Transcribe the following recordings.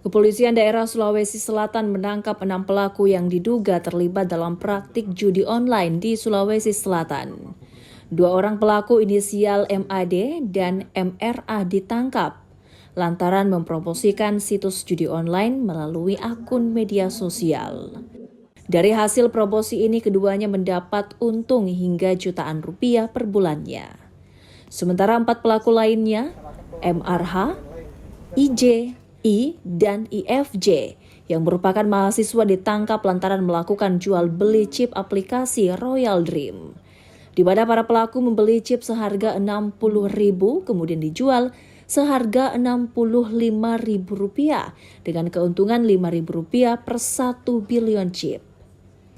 Kepolisian daerah Sulawesi Selatan menangkap 6 pelaku yang diduga terlibat dalam praktik judi online di Sulawesi Selatan. 2 orang pelaku inisial MAD dan MRA ditangkap lantaran mempromosikan situs judi online melalui akun media sosial. Dari hasil promosi ini, keduanya mendapat untung hingga jutaan rupiah per bulannya. Sementara 4 pelaku lainnya, MRH, IJ, I, dan IFJ yang merupakan mahasiswa ditangkap lantaran melakukan jual beli chip aplikasi Royal Dream, di mana para pelaku membeli chip seharga Rp60.000 kemudian dijual seharga Rp65.000 dengan keuntungan Rp5.000 per 1 bilion chip.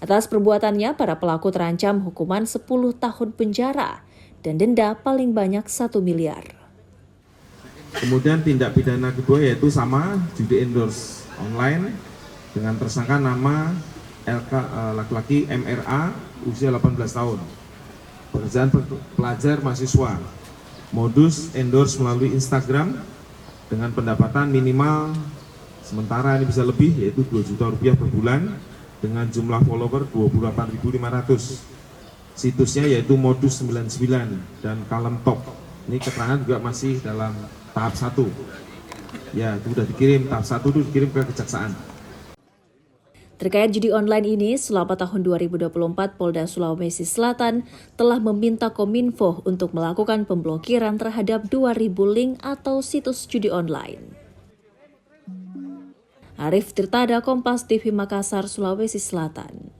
Atas perbuatannya, para pelaku terancam hukuman 10 tahun penjara dan denda paling banyak 1 miliar. Kemudian tindak pidana kedua yaitu sama judi endorse online dengan tersangka nama LK laki-laki MRA usia 18 tahun. Pekerjaan pelajar mahasiswa. Modus endorse melalui Instagram dengan pendapatan minimal sementara ini bisa lebih yaitu Rp2 juta per bulan dengan jumlah follower 28.500. Situsnya yaitu Modus 99 dan Kalem Top. Ini keterangan juga masih dalam tahap 1. Ya, itu sudah dikirim, tahap 1 itu dikirim ke kejaksaan. Terkait judi online ini, selama tahun 2024, Polda Sulawesi Selatan telah meminta Kominfo untuk melakukan pemblokiran terhadap 2.000 link atau situs judi online. Arif Tirtada, Kompas TV Makassar, Sulawesi Selatan.